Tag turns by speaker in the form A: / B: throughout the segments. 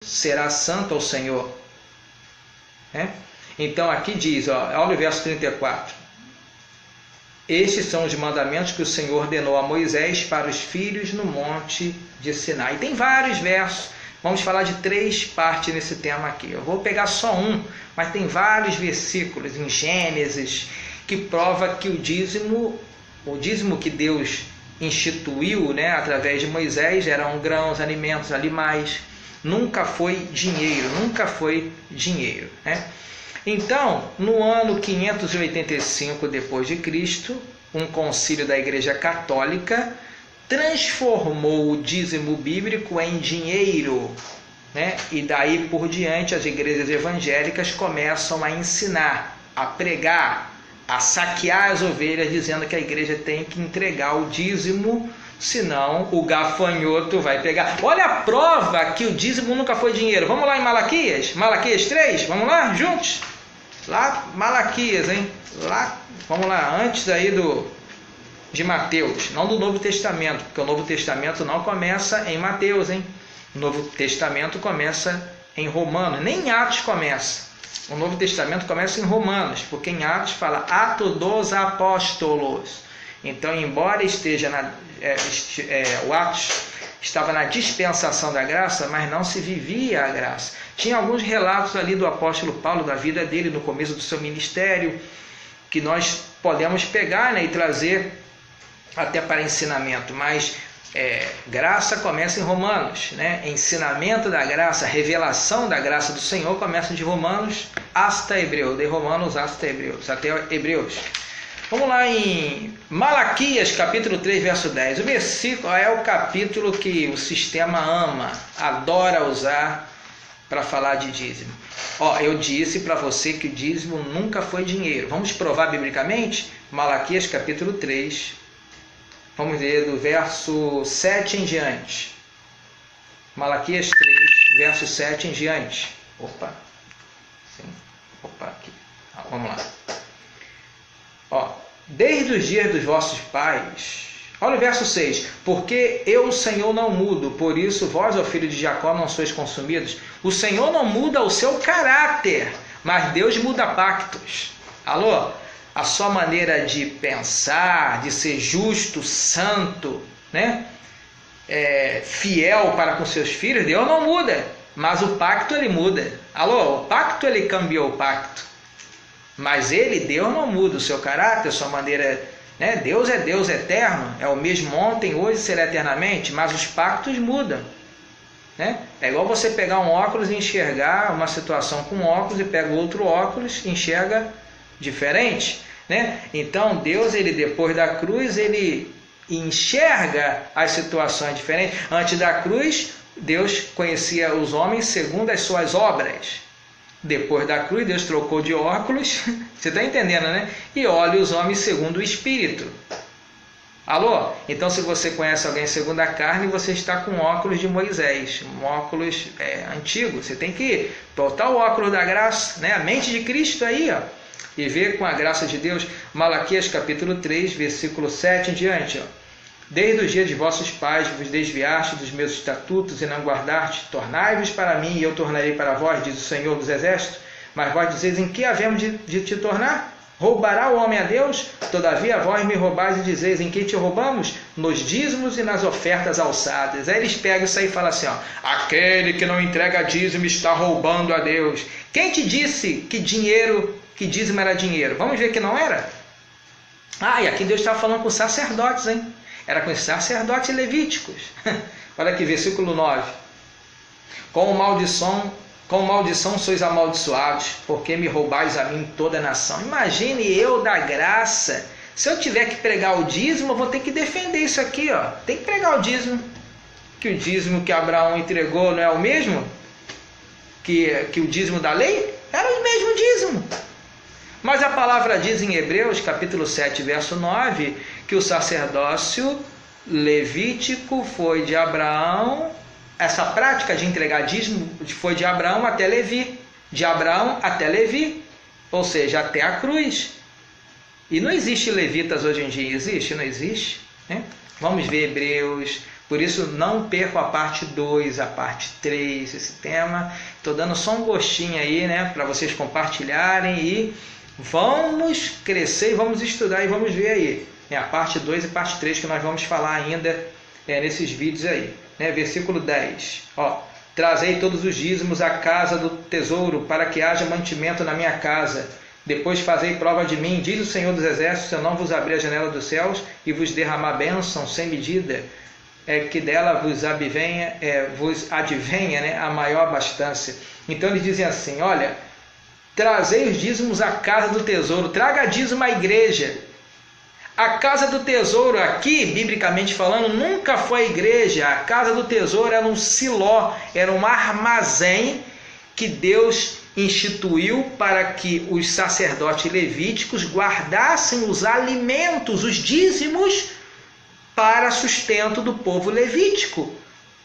A: será santo ao Senhor. Então aqui diz, olha o verso 34. Estes são os mandamentos que o Senhor ordenou a Moisés para os filhos no monte de Sinai. Tem vários versos. Vamos falar de 3 partes nesse tema aqui. Eu vou pegar só um, mas tem vários versículos em Gênesis que prova que o dízimo que Deus instituiu, através de Moisés, eram grãos, alimentos, animais. Nunca foi dinheiro. Então, no ano 585 depois de Cristo, um concílio da Igreja Católica transformou o dízimo bíblico em dinheiro, E daí por diante as igrejas evangélicas começam a ensinar, a pregar, a saquear as ovelhas, dizendo que a igreja tem que entregar o dízimo, senão o gafanhoto vai pegar. Olha a prova que o dízimo nunca foi dinheiro. Vamos lá em Malaquias? Malaquias 3? Vamos lá, juntos? Lá, Malaquias, Lá, vamos lá, antes aí de Mateus, não do Novo Testamento, porque o Novo Testamento não começa em Mateus, O Novo Testamento começa em Romanos, nem em Atos começa. O Novo Testamento começa em Romanos, porque em Atos fala Atos dos Apóstolos. Então, embora esteja o Atos estava na dispensação da graça, mas não se vivia a graça. Tinha alguns relatos ali do apóstolo Paulo, da vida dele, no começo do seu ministério, que nós podemos pegar e trazer até para ensinamento, mas graça começa em Romanos, Ensinamento da graça, revelação da graça do Senhor começa de Romanos hasta Hebreus, de Romanos hasta Hebreus, até Hebreus. Vamos lá em Malaquias, capítulo 3, verso 10. O versículo é o capítulo que o sistema ama, adora usar para falar de dízimo. Eu disse para você que o dízimo nunca foi dinheiro. Vamos provar biblicamente? Malaquias, capítulo 3. Vamos ler do verso 7 em diante. Malaquias 3, verso 7 em diante. Aqui. Vamos lá. Desde os dias dos vossos pais, olha o verso 6, porque eu, o Senhor, não mudo, por isso vós, ó filho de Jacó, não sois consumidos. O Senhor não muda o seu caráter, mas Deus muda pactos. Alô? A sua maneira de pensar, de ser justo, santo, fiel para com seus filhos, Deus não muda, mas o pacto ele muda. Alô? O pacto ele cambiou o pacto. Mas Deus não muda o seu caráter, a sua maneira. Deus é Deus eterno, é o mesmo ontem, hoje, será eternamente, mas os pactos mudam. É igual você pegar um óculos e enxergar uma situação com um óculos e pega outro óculos e enxerga diferente. Então Deus, depois da cruz, ele enxerga as situações diferentes. Antes da cruz, Deus conhecia os homens segundo as suas obras. Depois da cruz, Deus trocou de óculos, você está entendendo, E olha os homens segundo o Espírito. Alô? Então, se você conhece alguém segundo a carne, você está com óculos de Moisés, um óculos antigo. Você tem que botar o óculos da graça, a mente de Cristo aí, e ver com a graça de Deus. Malaquias capítulo 3, versículo 7 em diante. Desde os dias de vossos pais vos desviaste dos meus estatutos e não guardaste, tornai-vos para mim e eu tornarei para vós, diz o Senhor dos Exércitos. Mas vós dizeis, em que havemos de te tornar? Roubará o homem a Deus? Todavia vós me roubais e dizeis, em que te roubamos? Nos dízimos e nas ofertas alçadas. Aí eles pegam isso aí e falam assim, aquele que não entrega dízimo está roubando a Deus. Quem te disse que dízimo era dinheiro? Vamos ver que não era? E aqui Deus estava falando com sacerdotes, Era com os sacerdotes levíticos. Olha aqui, versículo 9. Com maldição sois amaldiçoados, porque me roubais a mim toda a nação. Imagine eu da graça. Se eu tiver que pregar o dízimo, eu vou ter que defender isso aqui. Tem que pregar o dízimo. Que o dízimo que Abraão entregou não é o mesmo? Que o dízimo da lei? Era o mesmo dízimo. Mas a palavra diz em Hebreus, capítulo 7, verso 9, que o sacerdócio levítico foi de Abraão, essa prática de entregar dízimo foi de Abraão até Levi, de Abraão até Levi, ou seja, até a cruz. E não existe levitas hoje em dia, existe? Não existe? Vamos ver Hebreus, Por isso, não percam a parte 2, a parte 3, esse tema. Estou dando só um gostinho aí, né, para vocês compartilharem e vamos crescer e vamos estudar e vamos ver aí. A parte 2 e parte 3 que nós vamos falar ainda nesses vídeos aí. Né? Versículo 10. Trazei todos os dízimos à casa do tesouro, para que haja mantimento na minha casa. Depois fazei prova de mim, diz o Senhor dos Exércitos, se eu não vos abrir a janela dos céus e vos derramar bênção sem medida, que dela vos advenha, né, a maior abastança. Então eles dizem assim, olha, trazei os dízimos à casa do tesouro, traga dízimo à igreja. A casa do tesouro aqui, biblicamente falando, nunca foi a igreja. A casa do tesouro era um siló, era um armazém que Deus instituiu para que os sacerdotes levíticos guardassem os alimentos, os dízimos, para sustento do povo levítico.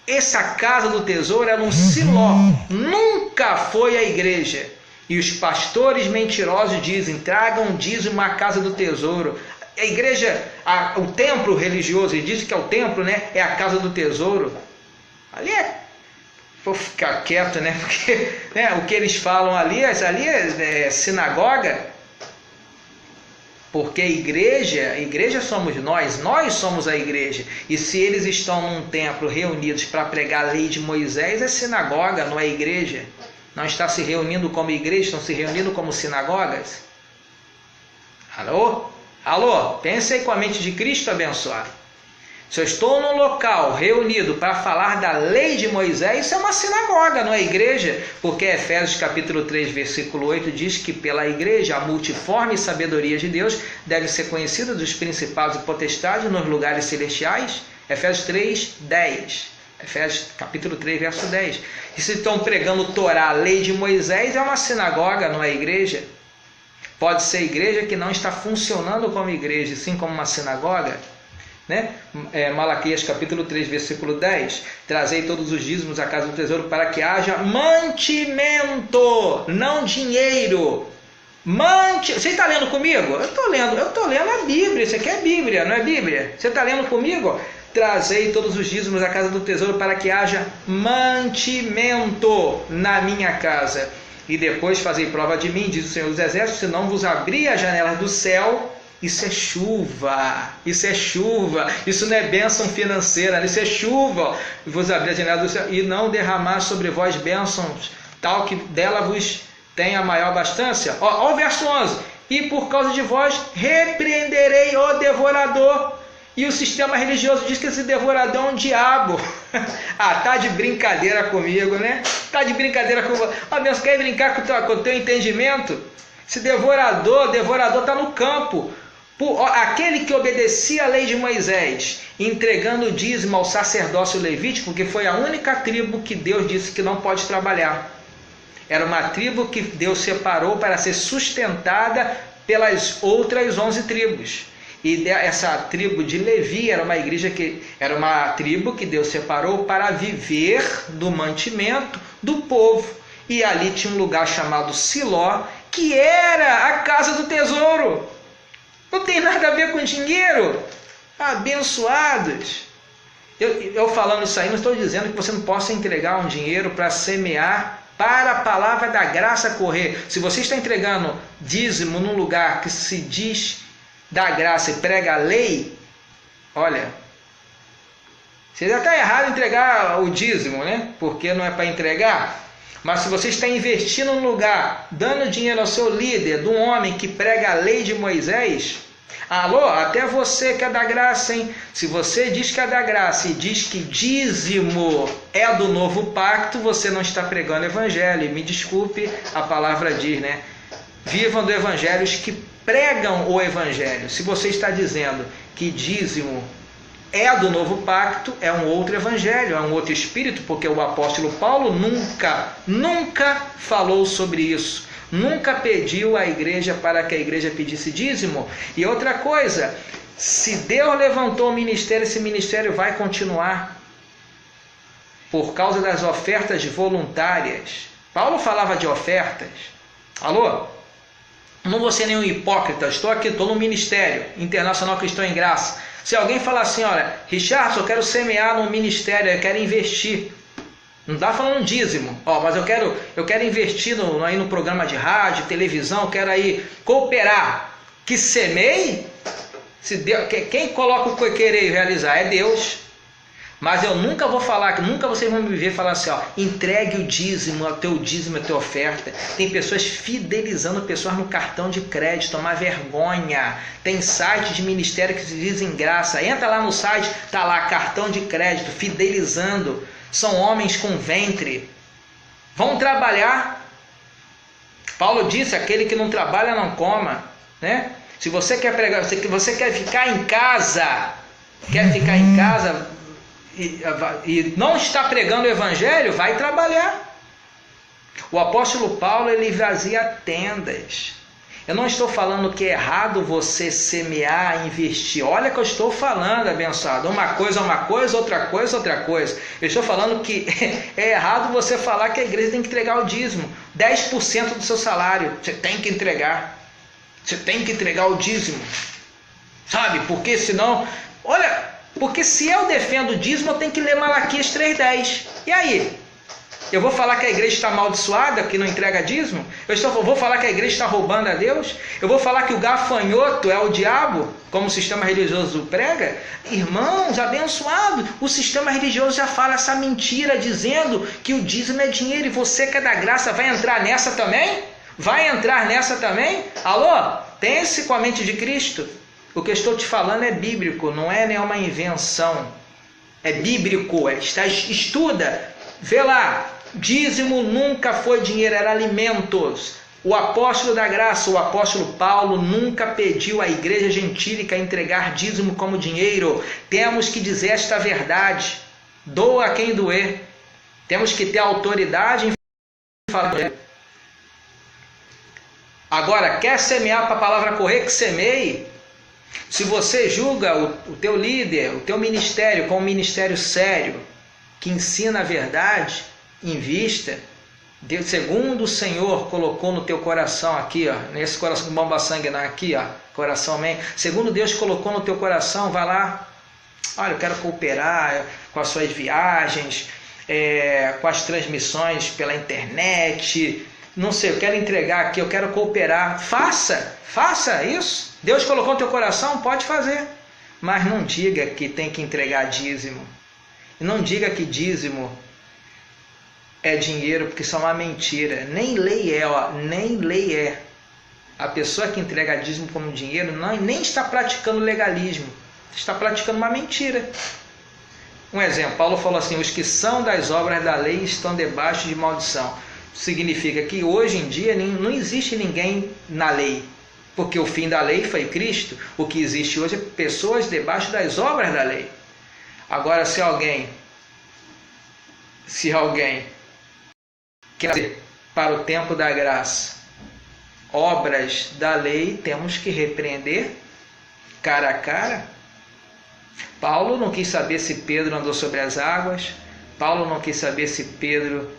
A: Essa casa do tesouro era um siló, nunca foi a igreja. E os pastores mentirosos dizem, tragam dízimo à casa do tesouro. A igreja, o templo religioso, ele diz que é o templo, né, é a casa do tesouro. Ali vou ficar quieto, né, porque né, o que eles falam ali é sinagoga. Porque a igreja somos nós somos a igreja. E se eles estão num templo reunidos para pregar a lei de Moisés, é sinagoga, não é igreja. Não está se reunindo como igreja, estão se reunindo como sinagogas. Alô? Alô? Pense aí com a mente de Cristo abençoado. Se eu estou num local reunido para falar da lei de Moisés, isso é uma sinagoga, não é igreja? Porque Efésios capítulo 3, versículo 8 diz que pela igreja a multiforme sabedoria de Deus deve ser conhecida dos principados e potestades nos lugares celestiais. Efésios 3, 10. Efésios capítulo 3, verso 10. E se estão pregando Torá, a lei de Moisés, é uma sinagoga, não é igreja? Pode ser igreja que não está funcionando como igreja, sim como uma sinagoga. Né? Malaquias capítulo 3, versículo 10. Trazei todos os dízimos à casa do tesouro para que mantimento, não dinheiro. Você está lendo comigo? Eu estou lendo a Bíblia. Isso aqui é Bíblia, não é Bíblia? Você está lendo comigo? Trazei todos os dízimos à casa do tesouro para que haja mantimento na minha casa. E depois fazei prova de mim, diz o Senhor dos Exércitos, se não vos abrir as janelas do céu. Isso é chuva, isso não é bênção financeira, isso é chuva. Vos abrir a janela do céu e não derramar sobre vós bênçãos, tal que dela vos tenha maior abastança. Ó o verso 11, e por causa de vós repreenderei o devorador. E o sistema religioso diz que esse devorador é um diabo. Tá de brincadeira comigo, né? Tá de brincadeira comigo. Deus quer brincar com o teu entendimento? Esse devorador está no campo. Aquele que obedecia a lei de Moisés, entregando o dízimo ao sacerdócio levítico, que foi a única tribo que Deus disse que não pode trabalhar. Era uma tribo que Deus separou para ser sustentada pelas outras 11 tribos. E essa tribo de Levi era uma tribo que Deus separou para viver do mantimento do povo. E ali tinha um lugar chamado Siló, que era a casa do tesouro. Não tem nada a ver com dinheiro. Abençoados. Eu falando isso aí, não estou dizendo que você não possa entregar um dinheiro para semear, para a palavra da graça correr. Se você está entregando dízimo num lugar que se diz da graça e prega a lei, olha, você já está errado em entregar o dízimo, né? Porque não é para entregar. Mas se você está investindo no lugar, dando dinheiro ao seu líder, de um homem que prega a lei de Moisés, até você que é da graça, hein? Se você diz que é da graça e diz que dízimo é do novo pacto, você não está pregando o evangelho. E me desculpe, a palavra diz, né? Vivam do evangelho os que pregam o evangelho. Se você está dizendo que dízimo é do novo pacto, é um outro evangelho, é um outro espírito, porque o apóstolo Paulo nunca falou sobre isso, nunca pediu à igreja para que a igreja pedisse dízimo. E outra coisa, se Deus levantou o ministério, esse ministério vai continuar por causa das ofertas voluntárias. Paulo falava de ofertas. Não vou ser nenhum hipócrita, estou no Ministério Internacional Cristão em Graça. Se alguém falar assim, olha, Richard, eu quero semear no ministério, eu quero investir. Não está falando dízimo, mas eu quero investir aí no programa de rádio, televisão, eu quero aí cooperar. Que semeie, quem coloca o que querer realizar é Deus. Mas eu nunca vou falar, nunca vocês vão me ver falar assim, entregue o dízimo, a tua oferta. Tem pessoas fidelizando pessoas no cartão de crédito, uma vergonha. Tem sites de ministério que se dizem graça. Entra lá no site, tá lá, cartão de crédito, fidelizando. São homens com ventre. Vão trabalhar. Paulo disse, aquele que não trabalha não coma, né? Se você quer pregar, se você quer ficar em casa, e não está pregando o evangelho, vai trabalhar. O apóstolo Paulo, ele vazia tendas. Eu não estou falando que é errado você semear, investir. Olha que eu estou falando, abençoado. Uma coisa é uma coisa, outra coisa é outra coisa. Eu estou falando que é errado você falar que a igreja tem que entregar o dízimo. 10% do seu salário, você tem que entregar. Você tem que entregar o dízimo. Sabe? Porque senão... Olha... Porque se eu defendo o dízimo, eu tenho que ler Malaquias 3:10. E aí? Eu vou falar que a igreja está amaldiçoada, que não entrega dízimo? Vou falar que a igreja está roubando a Deus? Eu vou falar que o gafanhoto é o diabo, como o sistema religioso prega? Irmãos, abençoado, o sistema religioso já fala essa mentira, dizendo que o dízimo é dinheiro, e você que é da graça vai entrar nessa também? Vai entrar nessa também? Alô? Pense com a mente de Cristo. O que eu estou te falando é bíblico, não é nenhuma invenção. É bíblico, estuda, vê lá. Dízimo nunca foi dinheiro, era alimentos. O apóstolo da graça, o apóstolo Paulo, nunca pediu à igreja gentílica entregar dízimo como dinheiro. Temos que dizer esta verdade. Doa a quem doer. Temos que ter autoridade em falar. Agora, quer semear para a palavra correr, que semeie. Se você julga o teu líder, o teu ministério como um ministério sério, que ensina a verdade, invista. Deus, segundo o Senhor colocou no teu coração aqui, nesse coração com bomba sangue, aqui, coração, amém. Segundo Deus colocou no teu coração, vai lá. Olha, eu quero cooperar com as suas viagens, com as transmissões pela internet. Não sei, eu quero entregar aqui, eu quero cooperar. Faça isso. Deus colocou no teu coração, pode fazer. Mas não diga que tem que entregar dízimo. E não diga que dízimo é dinheiro, porque isso é uma mentira. Nem lei é. A pessoa que entrega dízimo como dinheiro nem está praticando legalismo. Está praticando uma mentira. Um exemplo, Paulo falou assim, os que são das obras da lei estão debaixo de maldição. Significa que hoje em dia não existe ninguém na lei, porque o fim da lei foi Cristo. O que existe hoje é pessoas debaixo das obras da lei. Agora, se alguém quer dizer, para o tempo da graça, obras da lei, temos que repreender cara a cara. Paulo não quis saber se Pedro andou sobre as águas. Paulo não quis saber se Pedro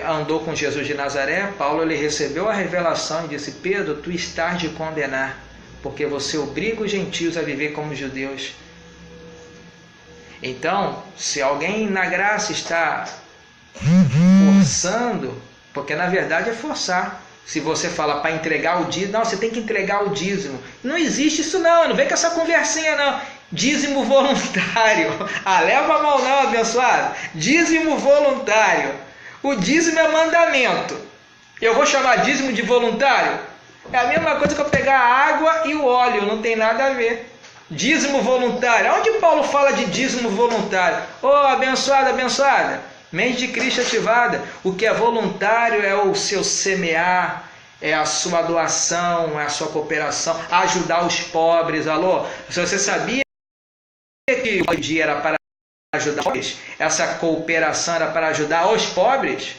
A: andou com Jesus de Nazaré. Paulo, ele recebeu a revelação e disse, Pedro, tu estás de condenar, porque você obriga os gentios a viver como judeus. Então, se alguém na graça está forçando, porque na verdade é forçar. Se você fala para entregar o dízimo, não, você tem que entregar o dízimo. Não existe isso não vem com essa conversinha não. Dízimo voluntário. Leva a mão não, abençoado. Dízimo voluntário. O dízimo é mandamento. Eu vou chamar dízimo de voluntário? É a mesma coisa que eu pegar a água e o óleo, não tem nada a ver. Dízimo voluntário. Onde Paulo fala de dízimo voluntário? Abençoada. Mente de Cristo ativada. O que é voluntário é o seu semear, é a sua doação, é a sua cooperação, ajudar os pobres. Alô? Se você sabia que o dia era para ajudar os pobres, essa cooperação era para ajudar os pobres,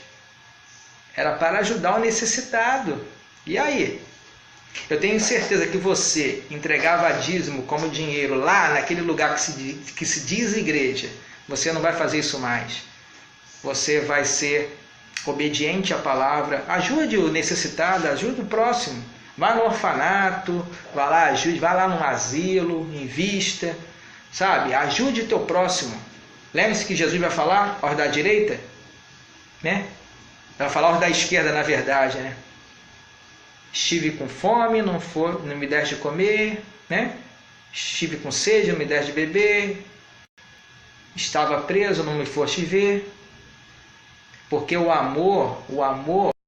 A: era para ajudar o necessitado. E aí? Eu tenho certeza que você entregava dízimo como dinheiro lá naquele lugar que se diz igreja. Você não vai fazer isso mais. Você vai ser obediente à palavra. Ajude o necessitado, ajude o próximo. Vá no orfanato, vá lá, ajude, vá lá num asilo, invista, sabe? Ajude o teu próximo. Lembre-se que Jesus vai falar, aos da direita, né? Vai falar aos da esquerda, na verdade, né? Estive com fome, não me deste de comer, né? Estive com sede, não me deste de beber. Estava preso, não me foste ver. Porque o amor